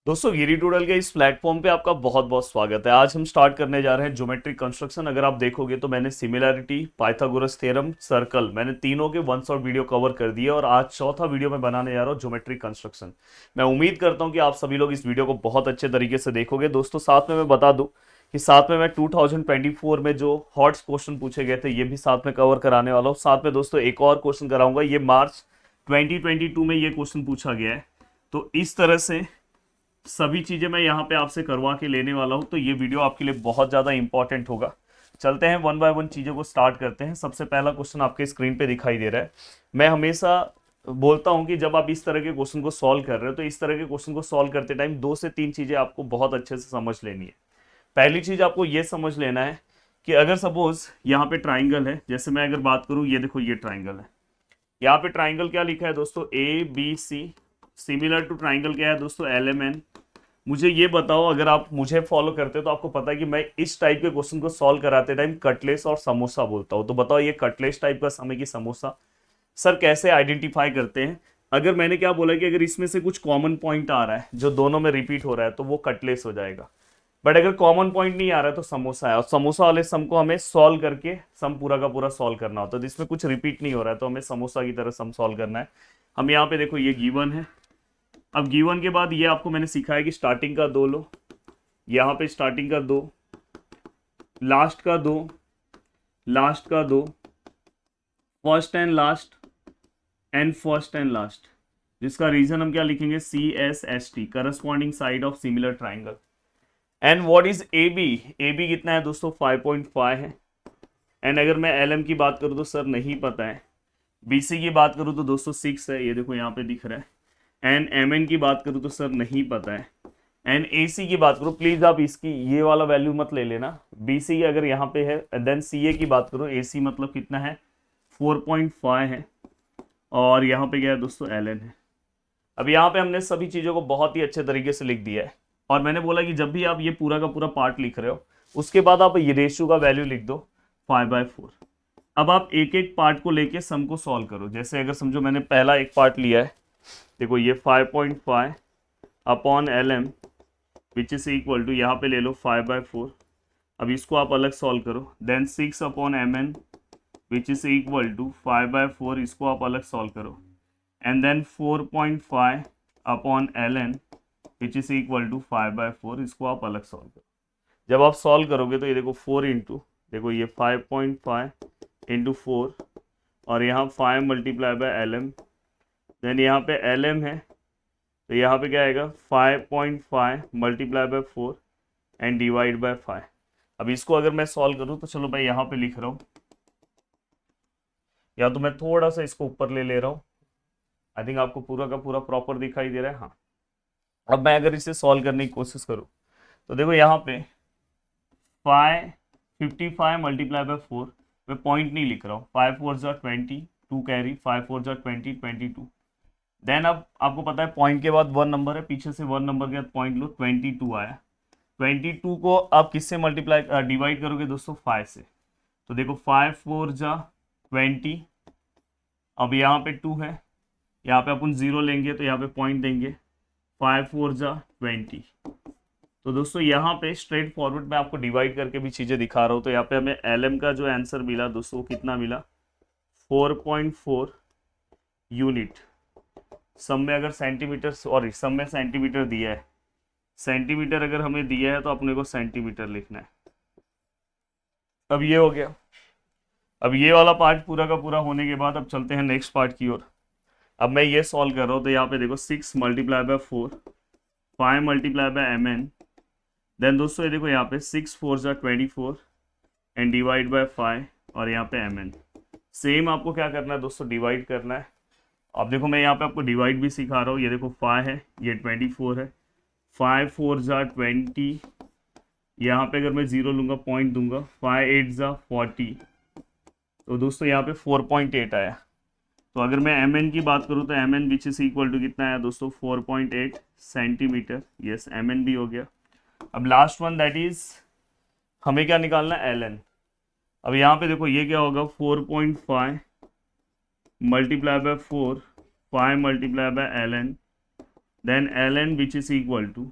दोस्तों गिरी टूडल के इस प्लेटफॉर्म पे आपका बहुत बहुत स्वागत है। आज हम स्टार्ट करने जा रहे हैं ज्योमेट्रिक कंस्ट्रक्शन। अगर आप देखोगे तो मैंने सिमिलैरिटी, पाइथागोरस थ्योरम, सर्कल, मैंने तीनों के वन शॉट वीडियो कवर कर दिए और आज चौथा वीडियो मैं बनाने जा रहा हूँ ज्योमेट्रिक कंस्ट्रक्शन। मैं उम्मीद करता हूँ कि आप सभी लोग इस वीडियो को बहुत अच्छे तरीके से देखोगे। दोस्तों साथ में मैं बता दूँ कि साथ में मैं 2024 में जो हॉट्स क्वेश्चन पूछे गए थे ये भी साथ में कवर कराने वाला हूँ। साथ में दोस्तों एक और क्वेश्चन कराऊंगा, ये मार्च 2022 में ये क्वेश्चन पूछा गया है। तो इस तरह से सभी चीजें मैं यहाँ पे आपसे करवा के लेने वाला हूँ, तो ये वीडियो आपके लिए बहुत ज़्यादा इंपॉर्टेंट होगा। चलते हैं वन बाय वन चीज़ों को स्टार्ट करते हैं। सबसे पहला क्वेश्चन आपके स्क्रीन पे दिखाई दे रहा है। मैं हमेशा बोलता हूँ कि जब आप इस तरह के क्वेश्चन को सॉल्व कर रहे हो तो इस तरह के क्वेश्चन को सॉल्व करते टाइम दो से तीन चीज़ें आपको बहुत अच्छे से समझ लेनी है। पहली चीज़ आपको ये समझ लेना है कि अगर सपोज यहाँ पे ट्राइंगल है, जैसे मैं अगर बात करूँ, ये देखो ये ट्राइंगल है। यहाँ पे ट्राइंगल क्या लिखा है दोस्तों, A B C. Similar to triangle क्या है दोस्तों, एल एम एन। मुझे ये बताओ, अगर आप मुझे फॉलो करते हो तो आपको पता है कि मैं इस टाइप के क्वेश्चन को सॉल्व कराते टाइम कटलेस और समोसा बोलता हूँ। तो बताओ ये कटलेस टाइप का समय की समोसा सर कैसे आइडेंटिफाई करते हैं। अगर मैंने क्या बोला कि अगर इसमें से कुछ कॉमन पॉइंट आ रहा है जो दोनों में रिपीट हो रहा है तो वो कटलेस हो जाएगा। बट अगर कॉमन पॉइंट नहीं आ रहा है तो समोसा है, और समोसा वाले सम को हमें सॉल्व करके सम पूरा का पूरा सॉल्व करना होता है। तो इसमें कुछ रिपीट नहीं हो रहा है तो हमें समोसा की तरह सम सॉल्व करना है। हम यहाँ पे देखो ये गिवन है। अब गिवन के बाद ये आपको मैंने सिखाया कि स्टार्टिंग का दो लो, यहाँ पे स्टार्टिंग का दो, लास्ट का दो, लास्ट का दो, first and last, and first and last. जिसका रीजन हम क्या लिखेंगे, CSST, corresponding side of similar triangle. And what is AB। AB कितना है दोस्तों, 5.5 है। एंड अगर मैं LM की बात करूँ तो सर नहीं पता है। BC की बात करूँ तो दोस्तों 6 है, ये देखो यहाँ पे दिख रहा है। एंड MN की बात करूँ तो सर नहीं पता है। एंड AC की बात करो, प्लीज आप इसकी ये वाला वैल्यू मत ले लेना। BC अगर यहाँ पे है, देन CA की बात करो, AC मतलब कितना है, 4.5 है। और यहाँ पे क्या है दोस्तों, LN है। अब यहाँ पे हमने सभी चीज़ों को बहुत ही अच्छे तरीके से लिख दिया है। और मैंने बोला कि जब भी आप ये पूरा का पूरा पार्ट लिख रहे हो उसके बाद आप ये रेशियो का वैल्यू लिख दो 5/4। अब आप एक एक पार्ट को लेके सम को सॉल्व करो। जैसे अगर समझो मैंने पहला एक पार्ट लिया है, देखो ये 5.5 upon LM which is equal to, यहाँ पे ले लो 5/4। अब इसको आप अलग सॉल्व करो। Then 6 upon MN which is equal to 5/4, इसको आप अलग सॉल्व करो। And then 4.5 upon LN which is equal to 5/4, इसको आप अलग सॉल्व करो। जब आप सॉल्व करोगे तो ये देखो 4 इंटू, देखो ये 5.5 इंटू 4, और यहाँ 5 मल्टीप्लाई बाय LM। देन यहाँ पे LM है तो यहाँ पे क्या आएगा, 5.5 multiply by 4 and divide by 5। अब इसको अगर मैं सॉल्व करूँ तो चलो मैं यहाँ पे लिख रहा हूँ, या तो मैं थोड़ा सा इसको ऊपर ले रहा हूँ। आई थिंक आपको पूरा का पूरा प्रॉपर दिखाई दे रहा है, हाँ। अब मैं अगर इसे सॉल्व करने की कोशिश करूँ तो देखो यहाँ पे 55 मल्टीप्लाई बाय 4, मैं पॉइंट नहीं लिख रहा हूँ, 5 4 जा 20, 2 कैरी, 5 4 जा 20, 22। देन अब आपको पता है पॉइंट के बाद वन नंबर है, पीछे से वन नंबर के बाद पॉइंट लो, 22 आया। 22 को आप किससे मल्टीप्लाई डिवाइड करोगे दोस्तों, 5 से। तो देखो 5 4 जा 20। अब यहाँ पे 2 है, यहाँ पे अपन 0 लेंगे तो यहाँ पे पॉइंट देंगे, 5 4 जा 20। तो दोस्तों यहाँ पे स्ट्रेट फॉरवर्ड मैं आपको डिवाइड करके भी चीज़ें दिखा रहा हूँ। तो यहाँ पे हमें LM का जो आंसर मिला दोस्तों वो कितना मिला, 4.4 यूनिट। सम में अगर सेंटीमीटर, सॉरी सम में सेंटीमीटर दिया है, सेंटीमीटर अगर हमें दिया है तो अपने को सेंटीमीटर लिखना है। अब ये हो गया। अब ये वाला पार्ट पूरा का पूरा होने के बाद अब चलते हैं नेक्स्ट पार्ट की ओर। अब मैं ये सॉल्व कर रहा हूँ तो यहाँ पे देखो 6 multiply by 4, 5 multiply by MN। Then दोस्तों ये देखो यहाँ पे 6 4 जा 24 एंड डिवाइड बाय 5, और यहाँ पे MN। सेम आपको क्या करना है दोस्तों, डिवाइड करना है। अब देखो मैं यहाँ पे आपको डिवाइड भी सिखा रहा हूँ। ये देखो 5 है, ये 24 है, 5 4 जा 20। यहाँ पे अगर मैं 0 लूँगा, पॉइंट दूंगा, 5 8 जा 40। तो दोस्तों यहाँ पे 4.8 आया। तो अगर मैं MN की बात करूँ तो MN which is equal to कितना आया दोस्तों, 4.8 सेंटीमीटर। यस MN भी हो गया। अब लास्ट वन दैट इज हमें क्या निकालना है, LN। अब यहाँ पे देखो ये क्या होगा, 4.5 multiply by 4, 5 multiply by LN then L N which is equal to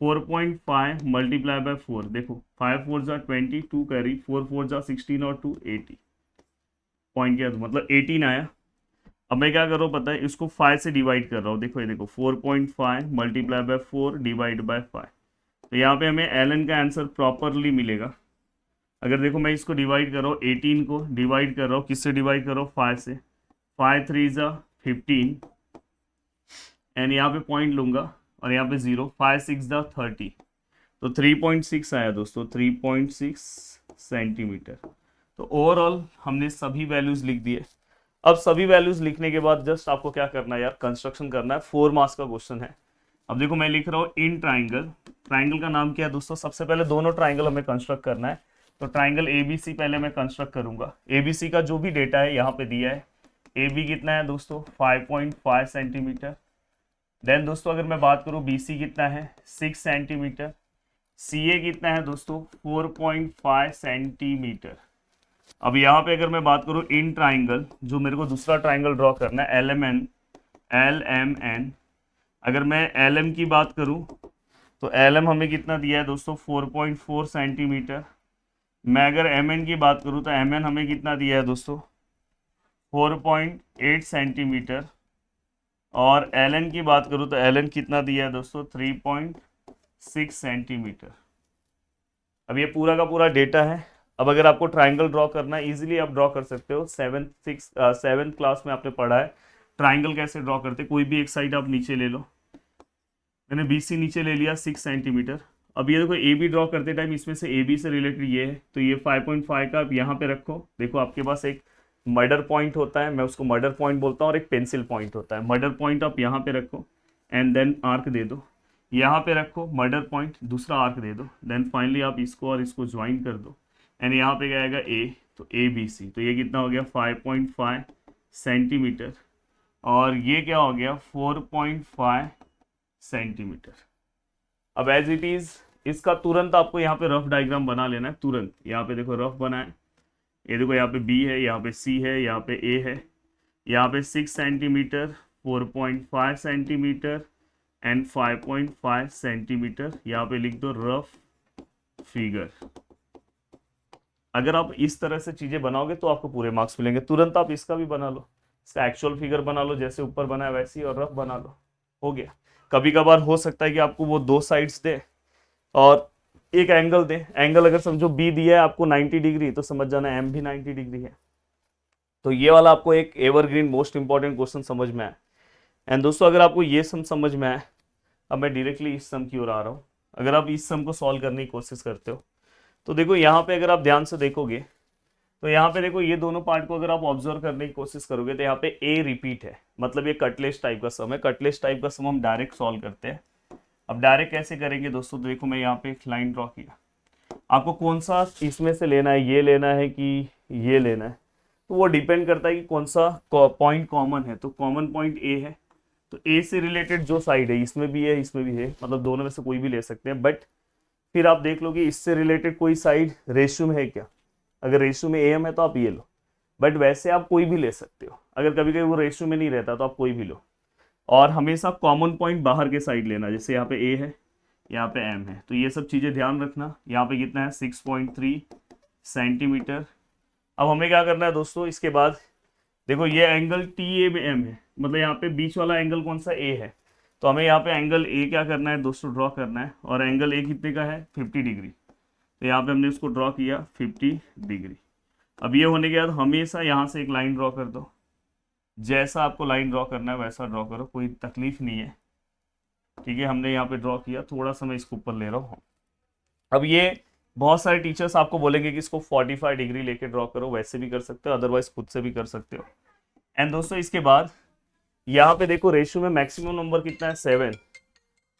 4.5 multiply by 4, देखो 5 4 जा 20, 2 कैरी, 4 4 जा 16 और 2 80, पॉइंट क्या मतलब 18 आया। अब मैं क्या कर रहा हूँ पता है, इसको 5 से डिवाइड कर रहा हूँ, देखो ये देखो 4.5 मल्टीप्लाई बाय 4 डिवाइड बाय 5, तो यहाँ पे हमें एल एन का आंसर प्रॉपरली मिलेगा। अगर देखो मैं इसको डिवाइड कर रहा हूँ, 18 को डिवाइड कर रहा हूँ, किससे डिवाइड कर रहा हूँ, 5 से, 5 3 जा 15 एंड यहाँ पे पॉइंट लूंगा और यहाँ पे 0, 5 6 जा 30, तो 3.6 आया दोस्तों, 3.6 सेंटीमीटर। तो ओवरऑल हमने सभी वैल्यूज लिख दिए। अब सभी वैल्यूज लिखने के बाद जस्ट आपको क्या करना है यार, कंस्ट्रक्शन करना है। 4 मार्क्स का क्वेश्चन है। अब देखो मैं लिख रहा हूँ इन ट्राइंगल, ट्राइंगल का नाम क्या है दोस्तों, सबसे पहले दोनों ट्राइंगल हमें कंस्ट्रक्ट करना है। तो ट्राइंगल एबीसी पहले मैं कंस्ट्रक्ट करूंगा। एबीसी का जो भी डेटा है यहाँ पे दिया है, ए बी कितना है दोस्तों 5.5 सेंटीमीटर। देन दोस्तों अगर मैं बात करूँ बीसी कितना है 6 सेंटीमीटर, सी ए कितना है दोस्तों 4.5 सेंटीमीटर। अब यहाँ पे अगर मैं बात करूँ इन ट्राइंगल, जो मेरे को दूसरा ट्राइंगल ड्रॉ करना है एल एम एन, अगर मैं एल एम की बात करूँ तो एल एम हमें कितना दिया है दोस्तों 4.4 सेंटीमीटर। मैं अगर एम एन की बात करूँ तो एम एन हमें कितना दिया है दोस्तों 4.8 सेंटीमीटर। और एल एन की बात करूँ तो एल एन कितना दिया है दोस्तों 3.6 सेंटीमीटर। अब ये पूरा का पूरा डेटा है। अब अगर आपको ट्राइंगल ड्रॉ करना है इजीली आप ड्रॉ कर सकते हो। सेवेंथ क्लास में आपने पढ़ा है ट्राइंगल कैसे ड्रॉ करते, कोई भी एक साइड आप नीचे ले लो। मैंने बीसी नीचे ले लिया 6 सेंटीमीटर। अब ये देखो ए बी ड्रॉ करते टाइम इसमें से ए बी से रिलेटेड ये है, तो ये 5.5 का आप यहाँ पे रखो। देखो आपके पास एक मर्डर पॉइंट होता है, मैं उसको मर्डर पॉइंट बोलता हूँ, और एक पेंसिल पॉइंट होता है। मर्डर पॉइंट आप यहाँ पे रखो एंड देन आर्क दे दो, यहाँ पे रखो मर्डर पॉइंट, दूसरा आर्क दे दो, देन फाइनली आप इसको और इसको ज्वाइन कर दो एंड यहाँ पे क्या आएगा ए, तो ए बी सी, तो ये कितना हो गया 5.5 सेंटीमीटर और ये क्या हो गया 4.5 सेंटीमीटर। अब एज इट इज इसका तुरंत आपको यहाँ पे रफ डायग्राम बना लेना है तुरंत। यहाँ पे देखो रफ बना है, ये देखो यहाँ पे बी है, यहाँ पे सी है, यहाँ पे ए है, यहाँ पे 6 सेंटीमीटर, 4.5 सेंटीमीटर एंड 5.5 सेंटीमीटर। यहाँ पे लिख दो रफ फिगर। अगर आप इस तरह से चीजें बनाओगे तो आपको पूरे मार्क्स मिलेंगे। तुरंत आप इसका भी बना लो, इसका एक्चुअल फिगर बना लो, जैसे ऊपर बना है वैसे ही, और रफ बना लो, हो गया। कभी कभार हो सकता है कि आपको वो 2 साइड्स दे और एक एंगल दे। एंगल अगर समझो बी दिया है आपको 90 डिग्री, तो समझ जाना एम भी 90 डिग्री है। तो ये वाला आपको एक एवरग्रीन मोस्ट इंपॉर्टेंट क्वेश्चन समझ में आया। एंड दोस्तों अगर आपको ये सम समझ में आए, अब मैं डायरेक्टली इस सम की ओर आ रहा हूँ। अगर आप इस सम को सॉल्व करने की कोशिश करते हो तो देखो यहाँ पे अगर आप ध्यान से देखोगे तो यहाँ पे देखो ये दोनों पार्ट को अगर आप ऑब्जर्व करने की कोशिश करोगे तो यहाँ पे ए रिपीट है, मतलब ये कटलेस टाइप का सम है। कटलेस टाइप का सम हम डायरेक्ट सॉल्व करते हैं। अब डायरेक्ट कैसे करेंगे दोस्तों, तो देखो मैं यहाँ पे एक लाइन ड्रॉ किया, आपको कौन सा इसमें से लेना है, ये लेना है कि ये लेना है, तो वो डिपेंड करता है कि कौन सा पॉइंट कॉमन है। तो कॉमन पॉइंट ए है, तो ए से रिलेटेड जो साइड है इसमें भी है इसमें भी है, मतलब दोनों में से कोई भी ले सकते हैं। बट फिर आप देख लो कि इससे रिलेटेड कोई साइड रेशियो में है क्या। अगर रेशियो में एम है तो आप ये लो, बट वैसे आप कोई भी ले सकते हो। अगर कभी कभी वो रेशियो में नहीं रहता तो आप कोई भी लो, और हमेशा कॉमन पॉइंट बाहर के साइड लेना। जैसे यहाँ पे ए है, यहाँ पे एम है, तो ये सब चीज़ें ध्यान रखना। यहाँ पे कितना है 6.3 सेंटीमीटर। अब हमें क्या करना है दोस्तों, इसके बाद देखो ये एंगल टी ए में एम है, मतलब यहाँ पे बीच वाला एंगल कौन सा ए है, तो हमें यहाँ पे एंगल ए क्या करना है दोस्तों ड्रॉ करना है। और एंगल ए कितने का है 50 डिग्री, तो यहाँ पे हमने इसको ड्रॉ किया 50 डिग्री। अब ये होने के बाद हमेशा यहाँ से एक लाइन ड्रॉ कर दो, जैसा आपको लाइन ड्रॉ करना है वैसा ड्रॉ करो, कोई तकलीफ नहीं है। ठीक है, हमने यहाँ पे ड्रॉ किया, थोड़ा सा मैं इसको ऊपर ले रहा हूँ। अब ये बहुत सारे टीचर्स आपको बोलेंगे कि इसको 45 डिग्री लेके ड्रॉ करो, वैसे भी कर सकते हो, अदरवाइज खुद से भी कर सकते हो। एंड दोस्तों इसके बाद यहाँ पे देखो रेशियो में मैक्सिमम नंबर कितना है 7,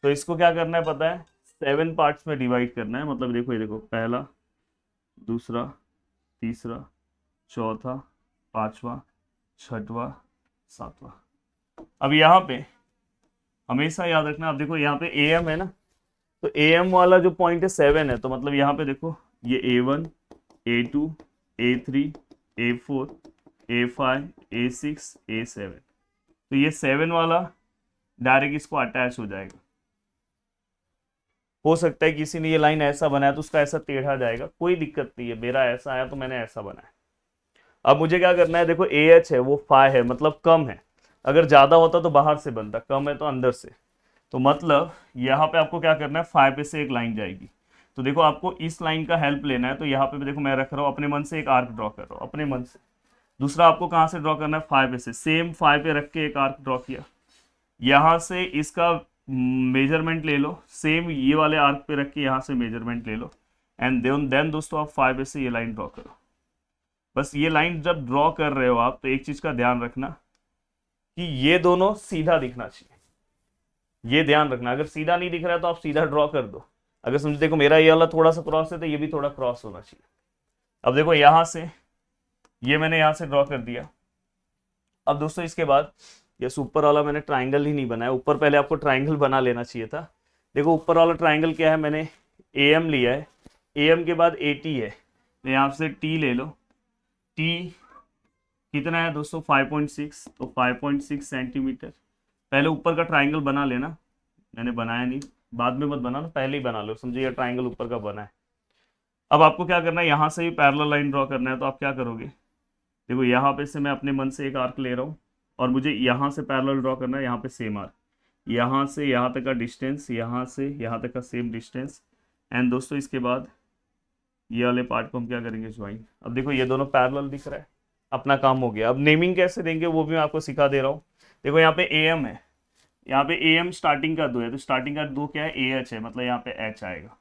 तो इसको क्या करना है पता है 7 पार्ट्स में डिवाइड करना है। मतलब देखो ये देखो पहला, दूसरा, तीसरा, चौथा, पांचवा, छठवा, सातवां। अब यहाँ पे हमेशा याद रखना, आप देखो यहाँ पे ए एम है ना, तो ए एम वाला जो पॉइंट है 7 है, तो मतलब यहाँ पे देखो ये A1, A2, A3, A4, A5, A6, A7, तो ये 7 वाला डायरेक्ट इसको अटैच हो जाएगा। हो सकता है किसी ने ये लाइन ऐसा बनाया तो उसका ऐसा टेढ़ा जाएगा, कोई दिक्कत नहीं है, मेरा ऐसा आया तो मैंने ऐसा बनाया। अब मुझे क्या करना है, देखो ए एच है वो फाइ है, मतलब कम है, अगर ज्यादा होता तो बाहर से बनता, कम है तो अंदर से। तो मतलब यहाँ पे आपको क्या करना है, फाइ पे से एक लाइन जाएगी। तो देखो आपको इस लाइन का हेल्प लेना है, तो यहाँ पे भी देखो मैं रख रहा हूँ अपने मन से एक आर्क ड्रॉ कर रहा हूँ अपने मन से। दूसरा आपको कहाँ से ड्रॉ करना है, फाइ पे से, सेम फाइ पे रख के एक आर्क ड्रॉ किया। यहाँ से इसका मेजरमेंट ले लो, सेम ये वाले आर्क पे रख के यहाँ से मेजरमेंट ले लो, एंड देन दोस्तों आप फाइ पे से ये लाइन ड्रॉ करो। बस ये लाइन जब ड्रॉ कर रहे हो आप, तो एक चीज का ध्यान रखना कि ये दोनों सीधा दिखना चाहिए, ये ध्यान रखना। अगर सीधा नहीं दिख रहा है तो आप सीधा ड्रॉ कर दो। अगर समझो देखो मेरा ये वाला थोड़ा सा क्रॉस है तो ये भी थोड़ा क्रॉस होना चाहिए। अब देखो यहां से ये मैंने यहां से ड्रॉ कर दिया। अब दोस्तों इसके बाद ये ऊपर वाला मैंने ट्राइंगल ही नहीं बनाया, ऊपर पहले आपको ट्राइंगल बना लेना चाहिए था। देखो ऊपर वाला ट्राइंगल क्या है, मैंने ए एम लिया है, ए एम के बाद ए टी है, तो यहाँ से टी ले लो। टी कितना है दोस्तों, 5.6, तो 5.6 सेंटीमीटर। पहले ऊपर का ट्राइंगल बना लेना, मैंने बनाया नहीं, बाद में मत बनाना, पहले ही बना लो, समझिए ये ट्राइंगल ऊपर का बना है। अब आपको क्या करना है, यहाँ से ही पैरेलल लाइन ड्रॉ करना है, तो आप क्या करोगे, देखो यहाँ पे से मैं अपने मन से एक आर्क ले रहा हूँ, और मुझे यहाँ से पैरेलल ड्रॉ करना है, यहाँ पे सेम आर्क, यहाँ से यहाँ तक का डिस्टेंस, यहाँ से यहाँ तक का सेम डिस्टेंस। एंड दोस्तों इसके बाद ये वाले पार्ट को हम क्या करेंगे, ज्वाइन। अब देखो ये दोनों पैरेलल दिख रहा है, अपना काम हो गया। अब नेमिंग कैसे देंगे वो भी मैं आपको सिखा दे रहा हूँ। देखो यहाँ पे ए एम है, यहाँ पे ए एम स्टार्टिंग का 2 है, तो स्टार्टिंग का 2 क्या है, ए एच है, मतलब यहाँ पे एच आएगा।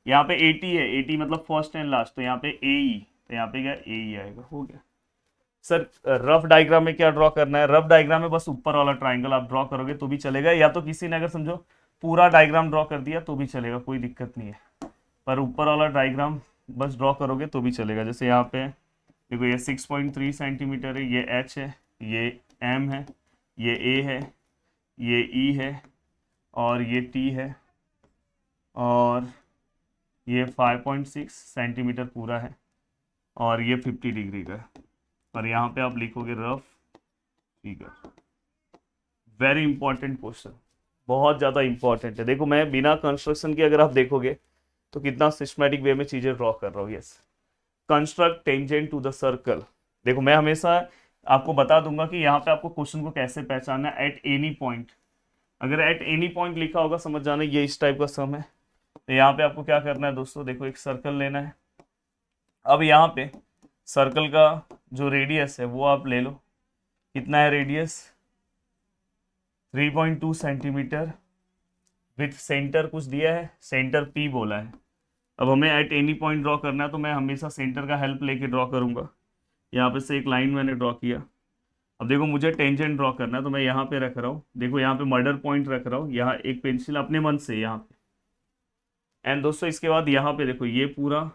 यहाँ पे ए टी है, ए टी मतलब फर्स्ट एंड लास्ट, तो यहाँ पे ए ई, तो यहाँ पे क्या ए ई आएगा, हो गया। सर रफ डायग्राम में क्या ड्रॉ करना है, रफ डायग्राम में बस ऊपर वाला ट्राइंगल आप ड्रॉ करोगे तो भी चलेगा, या तो किसी ने अगर समझो पूरा डायग्राम ड्रॉ कर दिया तो भी चलेगा, कोई दिक्कत नहीं है, पर ऊपर वाला डायग्राम बस ड्रॉ करोगे तो भी चलेगा। जैसे यहाँ पे देखो ये 6.3 सेंटीमीटर है, ये एच है, ये एम है, ये ए है, ये ई है, और ये टी है, और ये 5.6 सेंटीमीटर पूरा है, और ये 50 डिग्री का है। और यहाँ पे आप लिखोगे rough figure. Very important question, बहुत ज़्यादा इंपॉर्टेंट है। देखो मैं बिना कंस्ट्रक्शन के अगर आप देखोगे तो कितना सिस्टमैटिक वे में चीज़ें ड्रॉ कर रहा हूँ। Yes, construct tangent to the circle. देखो मैं हमेशा आपको बता दूंगा कि यहाँ पे आपको क्वेश्चन को कैसे पहचानना है, एट एनी पॉइंट। अगर एट एनी पॉइंट लिखा होगा समझ जाना ये इस टाइप का सम है। तो यहाँ पे आपको क्या करना है दोस्तों, देखो एक सर्कल लेना है। अब यहाँ पे सर्कल का जो रेडियस है वो आप ले लो, कितना है रेडियस, 3.2 सेंटीमीटर, विथ सेंटर कुछ दिया है, सेंटर पी बोला है। अब हमें एट एनी पॉइंट ड्रॉ करना है, तो मैं हमेशा सेंटर का हेल्प लेके ड्रॉ करूंगा। यहाँ पे से एक लाइन मैंने ड्रॉ किया। अब देखो मुझे टेंजेंट ड्रॉ करना है, तो मैं यहाँ पे रख रहा हूँ, देखो यहाँ पे मर्डर पॉइंट रख रहा हूँ, यहाँ एक पेंसिल अपने मन से यहाँ पे। एंड दोस्तों इसके बाद यहाँ पे देखो ये पूरा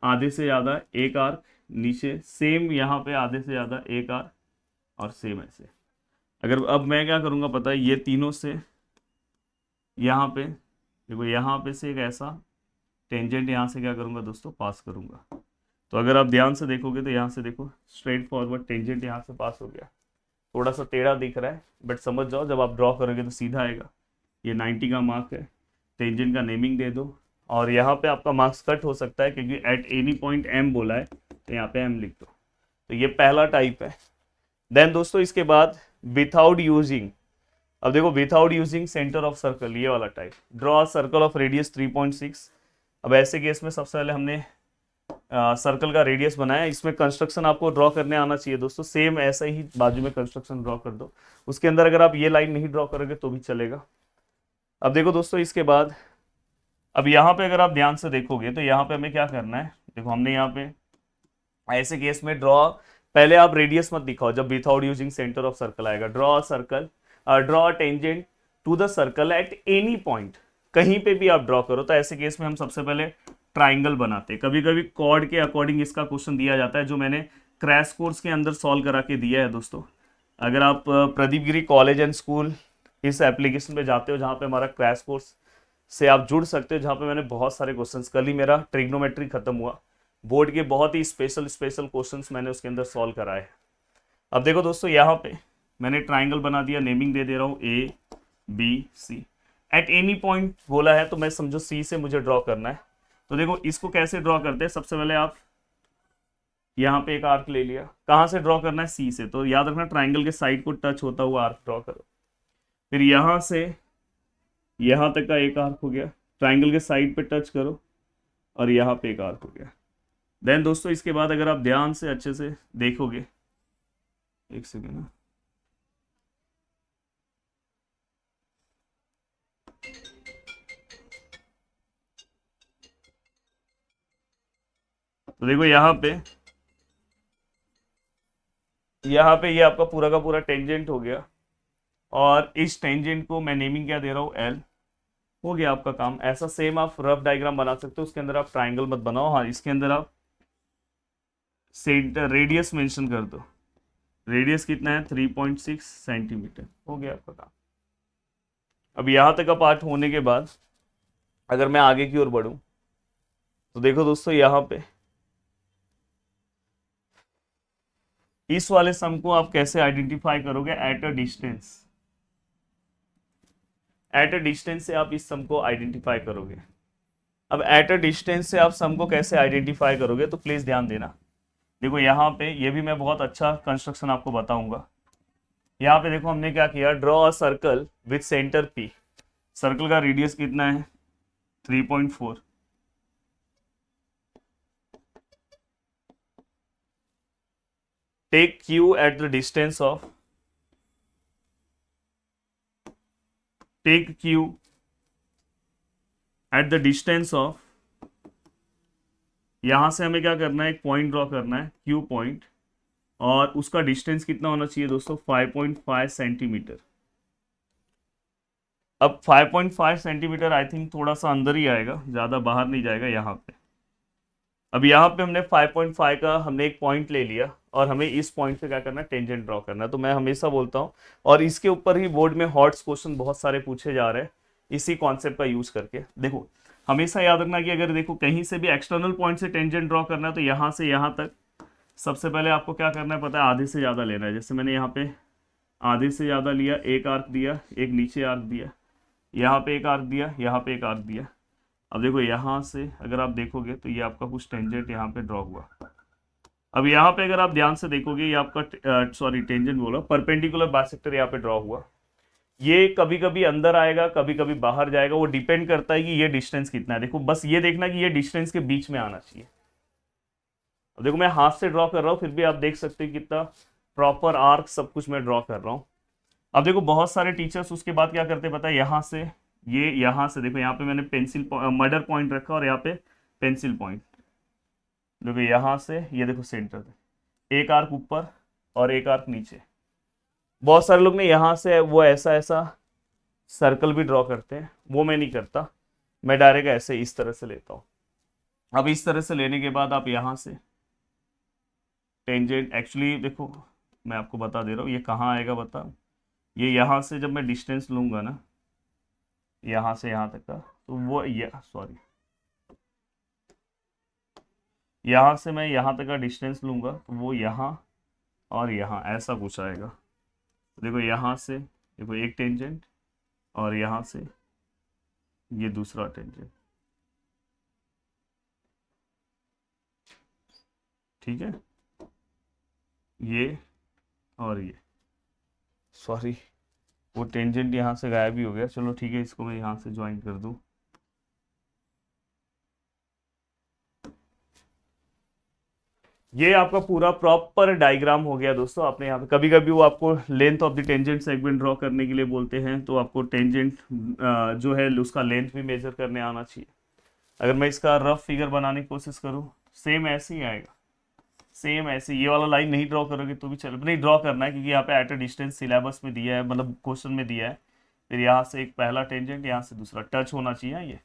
आधे से ज़्यादा एक आर्क नीचे, सेम यहाँ पे आधे से ज़्यादा एक आर्क, और सेम ऐसे। अगर अब मैं क्या करूँगा पता है, ये तीनों से यहाँ पे देखो, यहाँ पे से एक ऐसा टेंजेंट यहाँ से क्या करूँगा दोस्तों, पास करूँगा। तो अगर आप ध्यान से देखोगे तो यहाँ से देखो स्ट्रेट फॉरवर्ड टेंजेंट यहाँ से पास हो गया। थोड़ा सा टेढ़ा दिख रहा है बट समझ जाओ जब आप ड्रॉ करोगे तो सीधा आएगा। ये 90 का मार्क है, टेंजेंट का नेमिंग दे दो, और यहाँ पे आपका मार्क्स कट हो सकता है क्योंकि एट एनी पॉइंट एम बोला है, तो यहाँ पे एम लिख दो। तो ये पहला टाइप है। देन दोस्तों इसके बाद विथआउट यूजिंग, अब देखो without using centre of circle, ये वाला type, draw circle of radius 3.6। अब ऐसे केस में सबसे पहले हमने सर्कल का रेडियस बनाया, इसमें कंस्ट्रक्शन आपको ड्रॉ करने आना चाहिए दोस्तों, सेम ऐसा ही बाजू में कंस्ट्रक्शन ड्रॉ कर दो। उसके अंदर अगर आप ये लाइन नहीं ड्रॉ करोगे तो भी चलेगा। अब देखो दोस्तों इसके बाद अब यहाँ पे अगर आप ध्यान से देखोगे तो यहाँ पे हमें क्या करना है, देखो हमने यहाँ पे ऐसे केस में ड्रॉ, पहले आप रेडियस मत दिखाओ, जब without using centre of circle आएगा, draw circle, draw tangent to the circle at any point, कहीं पे भी आप ड्रॉ करो। तो ऐसे केस में हम सबसे पहले ट्राइंगल बनाते हैं। कभी कभी कॉर्ड के अकॉर्डिंग इसका क्वेश्चन दिया जाता है, जो मैंने क्रैश कोर्स के अंदर सॉल्व करा के दिया है दोस्तों। अगर आप प्रदीप गिरी कॉलेज एंड स्कूल इस एप्लीकेशन पे जाते हो, जहाँ पे हमारा क्रैश कोर्स से आप जुड़ सकते हो, जहाँ पे मैंने बहुत सारे क्वेश्चंस, कल ही मेरा ट्रिग्नोमेट्री खत्म हुआ, बोर्ड के बहुत ही स्पेशल क्वेश्चंस मैंने उसके अंदर सॉल्व कराए। अब देखो दोस्तों यहाँ पे मैंने ट्राइंगल बना दिया, नेमिंग दे रहा हूँ A B C. At any point बोला है तो मैं समझो सी से मुझे ड्रॉ करना है। तो देखो इसको कैसे ड्रॉ करते हैं, सबसे पहले आप यहाँ पे एक आर्क ले लिया, कहाँ से ड्रॉ करना है, सी से। तो याद रखना ट्राइंगल के साइड को टच होता हुआ आर्क ड्रॉ करो। फिर यहाँ से यहाँ तक का एक आर्क हो गया, ट्राइंगल के साइड पे टच करो और यहाँ पे एक आर्क हो गया। देन दोस्तों इसके बाद अगर आप ध्यान से अच्छे से देखोगे, एक सेकेंड ना, तो देखो यहाँ पे ये आपका पूरा का पूरा टेंजेंट हो गया। और इस टेंजेंट को मैं नेमिंग क्या दे रहा हूँ, एल। हो गया आपका काम। ऐसा सेम आप रफ डायग्राम बना सकते हो, उसके अंदर आप ट्राइंगल मत बनाओ, हाँ इसके अंदर आप सेंटर रेडियस मेंशन कर दो। रेडियस कितना है, 3.6 सेंटीमीटर। हो गया आपका काम। अब यहाँ तक का पार्ट होने के बाद अगर मैं आगे की ओर बढ़ूं तो देखो दोस्तों यहाँ पे इस वाले सम को आप कैसे आइडेंटिफाई करोगे, at a distance. At a distance से आप इस सम को आइडेंटिफाई करोगे। अब एट अ डिस्टेंस से आप सम को कैसे आइडेंटिफाई करोगे, तो प्लीज ध्यान देना। देखो यहाँ पे ये भी मैं बहुत अच्छा कंस्ट्रक्शन आपको बताऊंगा। यहाँ पे देखो हमने क्या किया, draw a circle with centre P. Circle का रेडियस कितना है, 3.4। Take Q at the distance of, take Q at the distance of, यहां से हमें क्या करना है, एक पॉइंट ड्रॉ करना है, क्यू पॉइंट। और उसका डिस्टेंस कितना होना चाहिए दोस्तों, 5.5 सेंटीमीटर। अब 5.5 सेंटीमीटर आई थिंक थोड़ा सा अंदर ही आएगा, ज्यादा बाहर नहीं जाएगा यहाँ पे। अब यहाँ पे हमने 5.5 का हमने एक पॉइंट ले लिया और हमें इस पॉइंट से क्या करना है, टेंजेंट ड्रॉ करना है। तो मैं हमेशा बोलता हूँ, और इसके ऊपर ही बोर्ड में हॉट्स क्वेश्चन बहुत सारे पूछे जा रहे हैं इसी कॉन्सेप्ट का यूज करके। देखो हमेशा याद रखना कि अगर देखो कहीं से भी एक्सटर्नल पॉइंट से टेंजेंट ड्रॉ करना है तो यहाँ से यहाँ तक सबसे पहले आपको क्या करना है पता है, आधे से ज़्यादा लेना है। जैसे मैंने यहाँ पे आधे से ज़्यादा लिया, एक आर्क दिया, एक नीचे आर्क दिया, यहाँ पे एक आर्क दिया, यहाँ पे एक आर्क दिया। अब देखो यहाँ से अगर आप देखोगे तो ये आपका कुछ टेंजेंट यहाँ पे ड्रॉ हुआ। अब यहाँ पे अगर आप ध्यान से देखोगे ये आपका सॉरी टेंजेंट बोला, परपेंडिकुलर बाइसेक्टर यहाँ पे ड्रॉ हुआ। ये कभी कभी अंदर आएगा, कभी कभी बाहर जाएगा, वो डिपेंड करता है कि ये डिस्टेंस कितना है। देखो बस ये देखना कि ये डिस्टेंस के बीच में आना चाहिए। अब देखो मैं हाथ से ड्रॉ कर रहा हूँ फिर भी आप देख सकते हो कितना प्रॉपर आर्क सब कुछ मैं ड्रॉ कर रहा हूँ। अब देखो बहुत सारे टीचर्स उसके बाद क्या करते हैं पता है, यहाँ से ये यहाँ से देखो यहाँ पे मैंने पेंसिल मर्डर पॉइंट रखा और यहाँ पे पेंसिल पॉइंट। देखो यहाँ से ये देखो सेंटर पे एक आर्क ऊपर और एक आर्क नीचे। बहुत सारे लोग ने यहाँ से वो ऐसा ऐसा सर्कल भी ड्रॉ करते हैं, वो मैं नहीं करता, मैं डायरेक्ट ऐसे इस तरह से लेता हूँ। अब इस तरह से लेने के बाद आप यहाँ से टेंजेंट, एक्चुअली देखो मैं आपको बता दे रहा हूँ ये कहाँ आएगा बता, ये यहाँ से जब मैं डिस्टेंस लूँगा ना यहाँ से यहाँ तक का, तो वो ये सॉरी यहाँ से मैं यहाँ तक का डिस्टेंस लूँगा तो वो यहाँ और यहाँ ऐसा कुछ आएगा। देखो यहाँ से देखो एक टेंजेंट और यहाँ से ये दूसरा टेंजेंट, ठीक है, ये और ये सॉरी वो टेंजेंट यहाँ से गायब ही हो गया। चलो ठीक है, इसको मैं यहाँ से ज्वाइन कर दूँ। ये आपका पूरा प्रॉपर डायग्राम हो गया दोस्तों। आपने यहाँ पे कभी कभी वो आपको length of the tangent segment draw करने के लिए बोलते हैं, तो आपको टेंजेंट जो है उसका लेंथ भी मेजर करने आना चाहिए। अगर मैं इसका रफ फिगर बनाने की कोशिश करूँ सेम ऐसे ही आएगा, सेम ऐसे। ये वाला लाइन नहीं ड्रॉ करोगे तो भी चलो, नहीं ड्रॉ करना है क्योंकि यहाँ पे एट अ डिस्टेंस सिलेबस में दिया है, मतलब क्वेश्चन में दिया है। फिर यहाँ से एक पहला टेंजेंट, यहाँ से दूसरा टच होना चाहिए ये,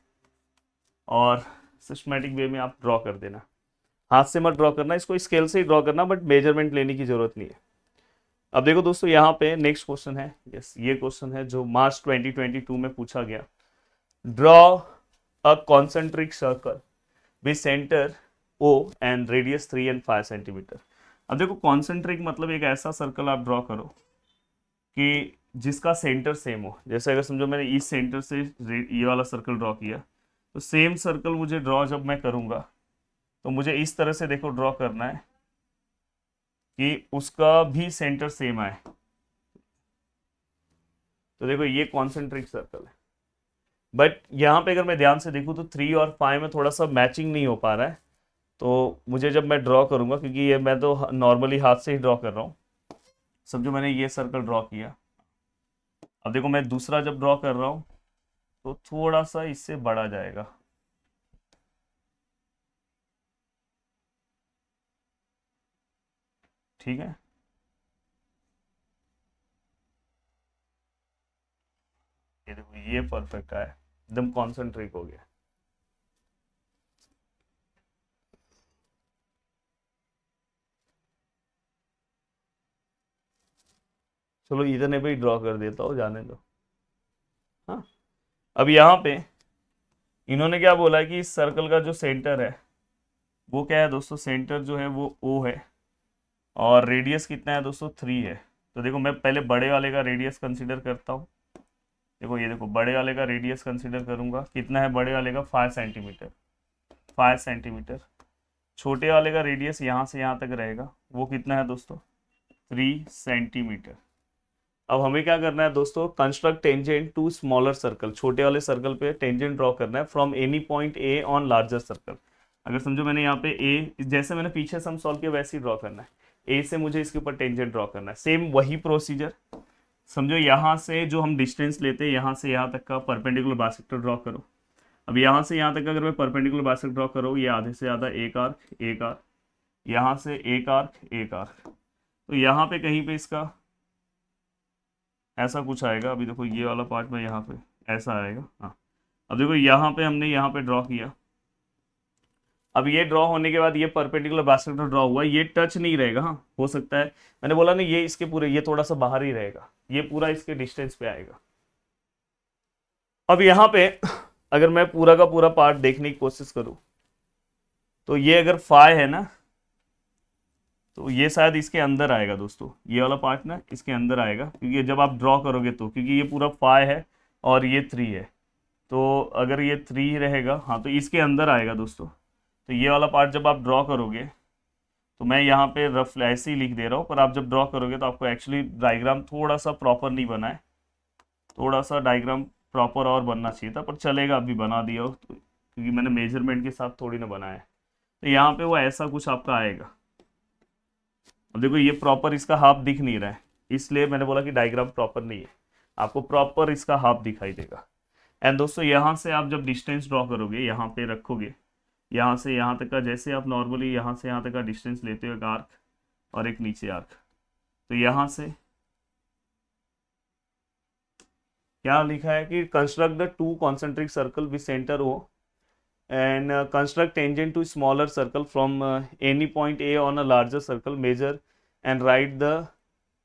और सिस्टमेटिक वे में आप ड्रॉ कर देना। हाथ से मत ड्रॉ करना, इसको स्केल से ही ड्रॉ करना, बट मेजरमेंट लेने की जरूरत नहीं है। अब देखो दोस्तों यहाँ पे नेक्स्ट क्वेश्चन है, यस ये क्वेश्चन है जो मार्च 2022 में पूछा गया। Draw a concentric circle with centre O and radius 3 and 5 centimetre. अब देखो कॉन्सेंट्रिक मतलब एक ऐसा सर्कल आप ड्रॉ करो कि जिसका सेंटर सेम हो। जैसे अगर समझो मैंने इस सेंटर से ये वाला सर्कल ड्रॉ किया, तो सेम सर्कल मुझे ड्रॉ जब मैं करूंगा तो मुझे इस तरह से देखो ड्रॉ करना है कि उसका भी सेंटर सेम आए। तो देखो ये कॉन्सेंट्रिक सर्कल है, बट यहाँ पे अगर मैं ध्यान से देखूँ तो 3 और 5 में थोड़ा सा मैचिंग नहीं हो पा रहा है। तो मुझे जब मैं ड्रॉ करूंगा, क्योंकि ये मैं तो नॉर्मली हाथ से ही ड्रॉ कर रहा हूँ, समझो मैंने ये सर्कल ड्रॉ किया। अब देखो मैं दूसरा जब ड्रॉ कर रहा हूँ तो थोड़ा सा इससे बड़ा जाएगा। ठीक है, ये देखो ये परफेक्ट आया, एकदम कॉन्सेंट्रिक हो गया। चलो इतने पे ही ड्रॉ कर देता हूँ, जाने दो। हाँ, अब यहाँ पे इन्होंने क्या बोला है कि इस सर्कल का जो सेंटर है वो क्या है दोस्तों, सेंटर जो है वो ओ है, और रेडियस कितना है दोस्तों, 3 है। तो देखो मैं पहले बड़े वाले का रेडियस कंसीडर करता हूँ। देखो ये देखो बड़े वाले का रेडियस कंसीडर करूंगा, कितना है बड़े वाले का, 5 सेंटीमीटर। 5 सेंटीमीटर। छोटे वाले का रेडियस यहाँ से यहाँ तक रहेगा, वो कितना है दोस्तों, 3 सेंटीमीटर। अब हमें क्या करना है दोस्तों, construct tangent to smaller circle. छोटे वाले सर्कल पे टेंजेंट ड्रॉ करना है from any point A on larger circle. अगर समझो मैंने यहाँ पे ए, जैसे मैंने पीछे सम सॉल्व किया वैसे ही ड्रॉ करना है। ए से मुझे इसके ऊपर टेंजेंट ड्रॉ करना है, सेम वही प्रोसीजर। समझो यहाँ से जो हम डिस्टेंस लेते हैं यहाँ से यहाँ तक का परपेंडिकुलर बाइसेक्टर ड्रॉ करो। अब यहाँ से यहाँ तक अगर मैं परपेंडिकुलर बाइसेक्टर ड्रॉ करूँ, ये आधे से ज़्यादा एक आर्क एक आर्क, यहाँ से एक आर्क एक आर्क, तो यहाँ पे कहीं पे इसका ऐसा कुछ आएगा। अभी देखो ये वाला पार्ट में यहाँ पे ऐसा आएगा। हाँ, अब देखो यहाँ पे हमने यहाँ पे ड्रॉ किया। अब ये ड्रॉ होने के बाद ये परपेंडिकुलर बाइसेक्टर ड्रॉ हुआ, ये टच नहीं रहेगा। हाँ, हो सकता है, मैंने बोला ना ये इसके पूरे, ये थोड़ा सा बाहर ही रहेगा, ये पूरा इसके डिस्टेंस पे आएगा। अब यहाँ पे अगर मैं पूरा का पूरा पार्ट देखने की कोशिश करूँ तो ये अगर फाई है ना, तो ये शायद इसके अंदर आएगा दोस्तों, ये वाला पार्ट ना इसके अंदर आएगा, क्योंकि जब आप ड्रॉ करोगे तो, क्योंकि ये पूरा 5 है और ये 3 है, तो अगर ये 3 रहेगा, हाँ, तो इसके अंदर आएगा दोस्तों। तो ये वाला पार्ट जब आप ड्रॉ करोगे, तो मैं यहाँ पे रफ ऐसे ही लिख दे रहा हूँ, पर आप जब ड्रॉ करोगे तो आपको एक्चुअली डायग्राम थोड़ा सा प्रॉपर नहीं बना है, थोड़ा सा डायग्राम प्रॉपर और बनना चाहिए था, पर चलेगा, अभी बना दिया हो तो, क्योंकि मैंने मेजरमेंट के साथ थोड़ी ना बनाया है। तो यहाँ पे वो ऐसा कुछ आपका आएगा। अब देखो ये प्रॉपर इसका हाफ दिख नहीं रहा है, इसलिए मैंने बोला कि डायग्राम प्रॉपर नहीं है, आपको प्रॉपर इसका हाफ दिखाई देगा। एंड दोस्तों यहाँ से आप जब डिस्टेंस ड्रॉ करोगे, यहाँ पे रखोगे, यहाँ से यहाँ तक का, जैसे आप नॉर्मली यहाँ से यहाँ तक का डिस्टेंस लेते हो, एक आर्क और एक नीचे आर्क, तो यहाँ से क्या लिखा है कि construct the two concentric circle with centre O and construct tangent to smaller circle from any point A on a larger circle, measure and write the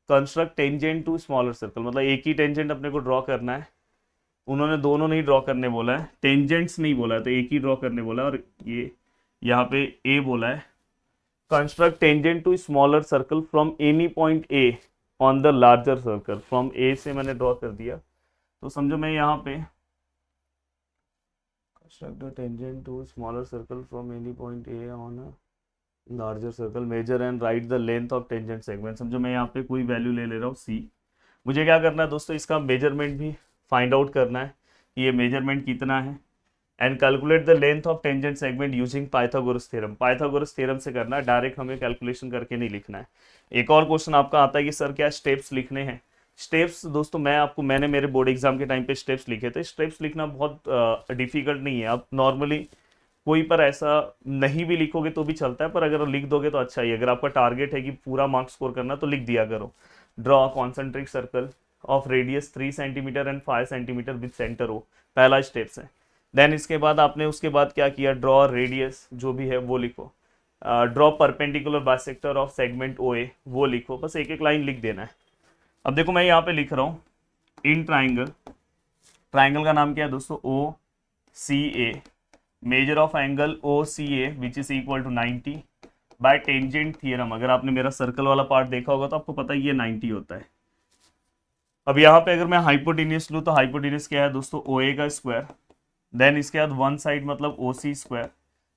construct tangent to smaller circle। मतलब एक ही tangent अपने को draw करना है, उन्होंने दोनों नहीं draw करने बोला है, टेंजेंट्स नहीं बोला है, तो एक ही ड्रॉ करने बोला है। और ये यहाँ पे ए बोला है, construct tangent to smaller circle from any point A on the larger circle. From A से मैंने ड्रॉ कर दिया, तो समझो मैं यहाँ पे construct the tangent to smaller circle from any point A on a larger circle, measure and write the length of tangent segment। समझो मैं यहाँ पे कोई वैल्यू ले रहा हूँ C, मुझे क्या करना है दोस्तों, इसका मेजरमेंट भी फाइंड आउट करना है कि ये मेजरमेंट कितना है, and calculate the length of tangent segment using Pythagoras theorem. Pythagoras theorem से करना है, डायरेक्ट हमें कैलकुलेशन करके नहीं लिखना है। एक और क्वेश्चन आपका आता है कि सर क्या स्टेप्स लिखने हैं। स्टेप्स दोस्तों मैंने मेरे बोर्ड एग्जाम के टाइम पे स्टेप्स लिखे थे। स्टेप्स लिखना बहुत डिफिकल्ट नहीं है, आप नॉर्मली कोई पर ऐसा नहीं भी लिखोगे तो भी चलता है, पर अगर लिख दोगे तो अच्छा ही। अगर आपका टारगेट है कि पूरा मार्क्स स्कोर करना तो लिख दिया करो, draw concentric circle of radius 3 centimetre and 5 centimetre with centre O, पहला स्टेप्स है। देन इसके बाद आपने उसके बाद क्या किया, ड्रॉ रेडियस जो भी है वो लिखो, draw perpendicular bisector of segment O A वो लिखो, बस एक एक लाइन लिख देना है। अब देखो मैं यहाँ पे लिख रहा हूँ इन ट्राइंगल, ट्राइंगल का नाम क्या है दोस्तों, O C A, measure of angle O C A which is equal to 90 by tangent theorem. अगर आपने मेरा सर्कल वाला पार्ट देखा होगा तो आपको पता है ये 90 होता है। अब यहाँ पे अगर मैं हाइपोटेन्यूस लूँ तो हाइपोटेन्यूस क्या है दोस्तों, ओ ए का स्क्वायर, देन इसके बाद वन साइड मतलब ओ सी स्क्वायर,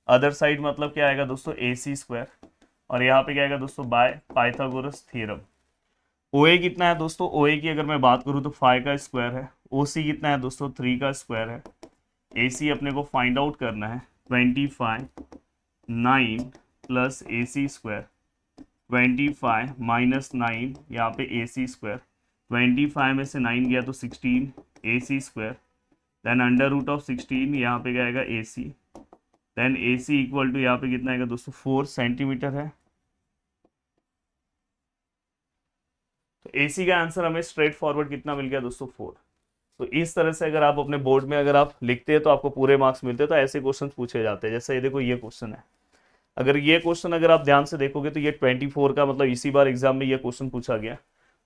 अदर साइड मतलब क्या आएगा दोस्तों, ए सी स्क्वायर, और यहाँ पे क्या आएगा दोस्तों, बाय पाइथागोरस थ्योरम। ओ ए कितना है दोस्तों, ओ ए की अगर मैं बात करूँ तो 5 का स्क्वायर है, ओ सी कितना है दोस्तों, 3 का स्क्वायर है, ए सी अपने को फाइंड आउट करना है 25, 9 प्लस ए सी स्क्वायर, 25 माइनस 9 यहाँ पे ए सी स्क्वायर, 25 में से 9 गया तो 16 A C square, then under root of 16 यहाँ पे क्या आएगा A C, then A C equal to यहाँ पे कितना आएगा दोस्तों 4 सेंटीमीटर है। तो ए सी का आंसर हमें स्ट्रेट फॉरवर्ड कितना मिल गया दोस्तों 4। तो इस तरह से अगर आप अपने बोर्ड में अगर आप लिखते हैं तो आपको पूरे मार्क्स मिलते हैं। तो ऐसे क्वेश्चन पूछे जाते हैं, जैसे ये देखो ये क्वेश्चन है, अगर ये क्वेश्चन अगर आप ध्यान से देखोगे तो ये 24 का मतलब इसी बार एग्जाम में ये क्वेश्चन पूछा गया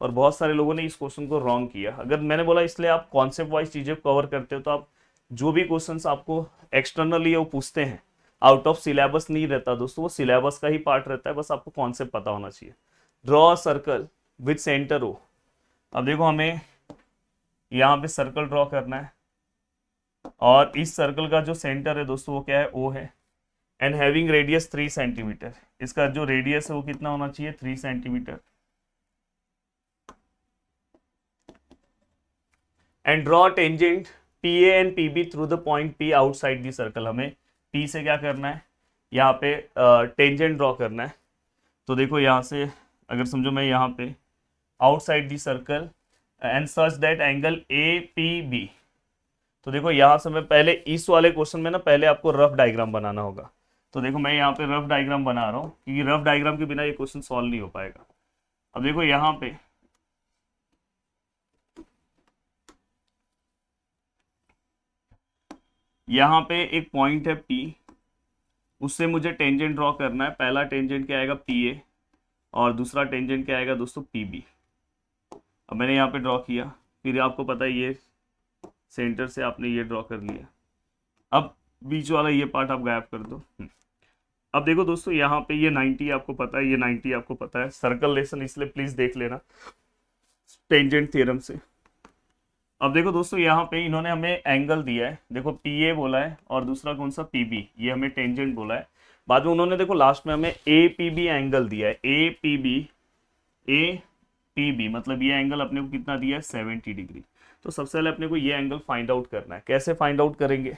और बहुत सारे लोगों ने इस क्वेश्चन को रॉन्ग किया। अगर मैंने बोला इसलिए आप कॉन्सेप्ट वाइज चीजें कवर करते हो तो आप जो भी क्वेश्चंस आपको एक्सटर्नली वो पूछते हैं आउट ऑफ सिलेबस नहीं रहता दोस्तों, वो सिलेबस का ही पार्ट रहता है, बस आपको कॉन्सेप्ट पता होना चाहिए। Draw circle with centre O. अब देखो हमें यहाँ पे सर्कल ड्रॉ करना है और इस सर्कल का जो सेंटर है दोस्तों वो क्या है, ओ है, एंड हैविंग रेडियस 3 सेंटीमीटर। इसका जो रेडियस है वो कितना होना चाहिए, 3 centimetre. And draw tangent P A and P B through the point P outside the circle. हमें पी से क्या करना है, यहाँ पे टेंजेंट ड्रॉ करना है। तो देखो यहाँ से अगर समझो मैं यहाँ पे outside the circle and such that angle A P B. तो देखो यहाँ से मैं पहले इस वाले क्वेश्चन में ना पहले आपको रफ डायग्राम बनाना होगा। तो देखो मैं यहाँ पे रफ डायग्राम बना रहा हूँ क्योंकि रफ डायग्राम के बिना ये क्वेश्चन सॉल्व नहीं हो पाएगा। अब देखो यहाँ पे एक पॉइंट है P, उससे मुझे टेंजेंट ड्रॉ करना है। पहला टेंजेंट क्या आएगा PA और दूसरा टेंजेंट क्या आएगा दोस्तों PB। अब मैंने यहाँ पे ड्रॉ किया, फिर आपको पता है ये सेंटर से आपने ये ड्रॉ कर लिया। अब बीच वाला ये पार्ट आप गायब कर दो। अब देखो दोस्तों यहाँ पे ये 90 आपको पता है, ये 90 आपको पता है, सर्कल लेसन इसलिए प्लीज देख लेना टेंजेंट थ्योरम से। अब देखो दोस्तों यहाँ पे इन्होंने हमें एंगल दिया है, देखो पी ए बोला है और दूसरा कौन सा पी बी, ये हमें टेंजेंट बोला है। बाद में उन्होंने देखो लास्ट में हमें ए पी बी एंगल दिया है, ए पी बी मतलब ये एंगल अपने को कितना दिया है 70 डिग्री। तो सबसे पहले अपने को ये एंगल फाइंड आउट करना है। कैसे फाइंड आउट करेंगे,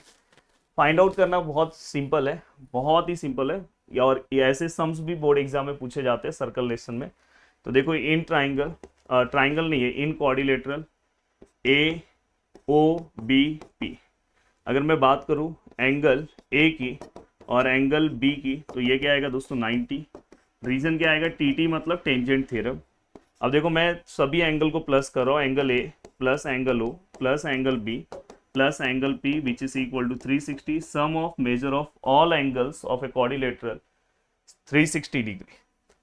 फाइंड आउट करना बहुत सिंपल है, बहुत ही सिंपल है, और ये ऐसे सम्स भी बोर्ड एग्जाम में पूछे जाते हैं सर्कल लेसन में। तो देखो इन ट्राइंगल नहीं है, in quadrilateral A O B P, अगर मैं बात करूं एंगल ए की और एंगल बी की तो ये क्या आएगा दोस्तों 90। रीजन क्या आएगा, टी टी मतलब टेंजेंट थ्योरम। अब देखो मैं सभी एंगल को प्लस कर रहा हूँ, angle A plus angle O plus angle B plus angle P which is equal to 360, sum of measure of all angles of a quadrilateral 360 degree.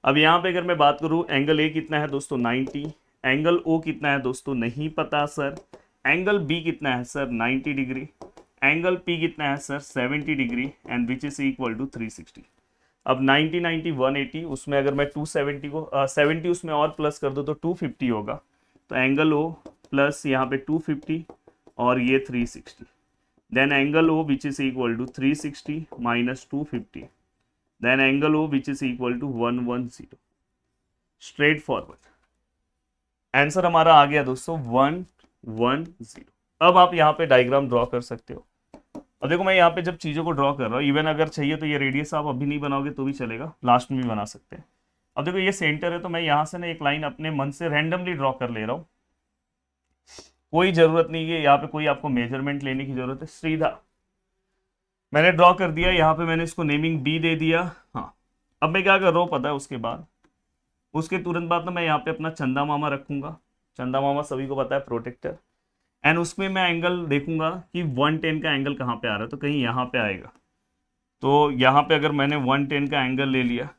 अब यहाँ पे अगर मैं बात करूँ एंगल ए कितना है दोस्तों 90, एंगल ओ कितना है दोस्तों नहीं पता सर, एंगल बी कितना है सर 90 डिग्री, एंगल पी कितना है sir 70 degree and which is equal to 360। अब 90 90 180, उसमें अगर मैं 270 को 70 उसमें और प्लस कर दो तो 250 होगा। तो एंगल ओ प्लस यहाँ पे 250 और ये 360, then angle O which is equal to 360 minus 250, then angle O which is equal to 110। Straight forward answer हमारा आ गया दोस्तों 110। अब आप यहाँ पे डायग्राम ड्रॉ कर सकते हो। अब देखो मैं यहाँ पे जब चीज़ों को ड्रॉ कर रहा हूँ, इवन अगर चाहिए तो ये रेडियस आप अभी नहीं बनाओगे तो भी चलेगा, लास्ट में भी बना सकते हैं। अब देखो ये सेंटर है तो मैं यहाँ से ना एक लाइन अपने मन से रैंडमली ड्रॉ कर ले रहा हूँ, कोई जरूरत नहीं है यहाँ पे कोई आपको मेजरमेंट लेने की जरूरत है, सीधा मैंने ड्रॉ कर दिया। यहाँ पे मैंने इसको नेमिंग बी दे दिया। हाँ अब मैं क्या कर रहा हूँ पता है, उसके तुरंत बाद ना मैं यहाँ पे अपना चंदा मामा रखूंगा। चंदा मामा सभी को पता है प्रोटेक्टर, एंड उसमें मैं एंगल देखूंगा कि 110 का एंगल कहाँ पे आ रहा है, तो कहीं यहाँ पे आएगा। तो यहाँ पे अगर मैंने 110 का एंगल ले लिया,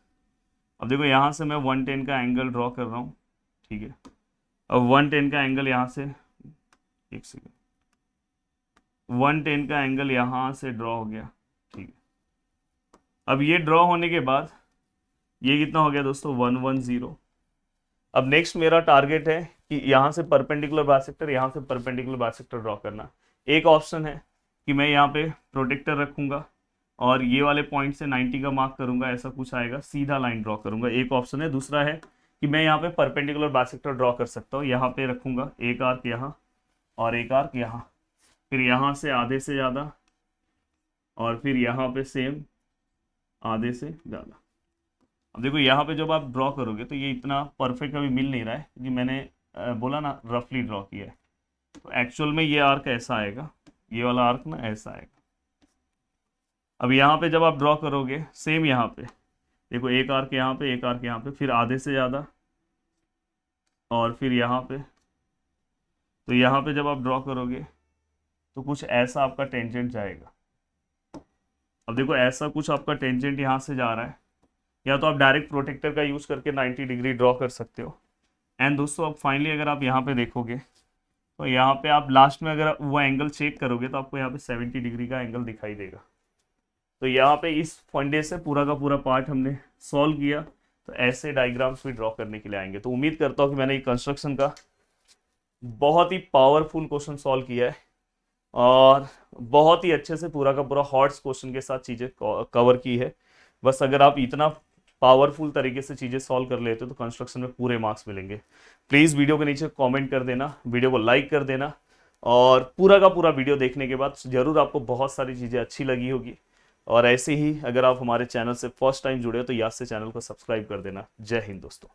अब देखो यहाँ से मैं 110 का एंगल ड्रॉ कर रहा हूँ, ठीक है। अब 110 का एंगल यहाँ से, एक सेकेंड, 110 का एंगल यहाँ से ड्रॉ हो गया, ठीक है। अब ये ड्रॉ होने के बाद ये कितना हो गया दोस्तों 110। अब नेक्स्ट मेरा टारगेट है कि यहाँ से परपेंडिकुलर बाइसेक्टर, यहाँ से परपेंडिकुलर बाइसेक्टर ड्रॉ करना। एक ऑप्शन है कि मैं यहाँ पे प्रोटेक्टर रखूंगा और ये वाले पॉइंट से 90 का मार्क करूंगा, ऐसा कुछ आएगा, सीधा लाइन ड्रॉ करूंगा, एक ऑप्शन है। दूसरा है कि मैं यहाँ पे परपेंडिकुलर बाइसेक्टर ड्रॉ कर सकता हूँ, यहाँ पे रखूंगा एक आर्क यहाँ और एक आर्क यहाँ, फिर यहाँ से आधे से ज़्यादा और फिर यहाँ पे सेम आधे से ज़्यादा। अब देखो यहाँ पे जब आप ड्रॉ करोगे तो ये इतना परफेक्ट अभी मिल नहीं रहा है क्योंकि मैंने बोला ना रफली ड्रॉ किया है, तो एक्चुअल में ये आर्क ऐसा आएगा, ये वाला आर्क ना ऐसा आएगा। अब यहाँ पे जब आप ड्रॉ करोगे सेम यहाँ पे देखो, एक आर्क यहाँ पे, एक आर्क यहाँ पे, फिर आधे से ज़्यादा और फिर यहाँ पे। तो यहाँ पे जब आप ड्रॉ करोगे तो कुछ ऐसा आपका टेंजेंट जाएगा। अब देखो ऐसा कुछ आपका टेंजेंट यहाँ से जा रहा है, या तो आप डायरेक्ट प्रोटेक्टर का यूज़ करके 90 डिग्री ड्रॉ कर सकते हो। एंड दोस्तों अब फाइनली अगर आप यहाँ पे देखोगे तो यहाँ पे आप लास्ट में अगर वो एंगल चेक करोगे तो आपको यहाँ पे 70 डिग्री का एंगल दिखाई देगा। तो यहाँ पे इस फंडे से पूरा का पूरा पार्ट हमने सॉल्व किया। तो ऐसे डायग्राम्स भी ड्रॉ करने के लिए आएंगे। तो उम्मीद करता हूँ कि मैंने ये कंस्ट्रक्शन का बहुत ही पावरफुल क्वेश्चन सॉल्व किया है और बहुत ही अच्छे से पूरा का पूरा हॉट्स क्वेश्चन के साथ चीज़ें कवर की है। बस अगर आप इतना पावरफुल तरीके से चीज़ें सॉल्व कर लेते हो तो कंस्ट्रक्शन में पूरे मार्क्स मिलेंगे। प्लीज़ वीडियो के नीचे कमेंट कर देना, वीडियो को लाइक कर देना और पूरा का पूरा वीडियो देखने के बाद ज़रूर आपको बहुत सारी चीज़ें अच्छी लगी होगी। और ऐसे ही अगर आप हमारे चैनल से फर्स्ट टाइम जुड़े हो तो याद से चैनल को सब्सक्राइब कर देना। जय हिंद दोस्तों।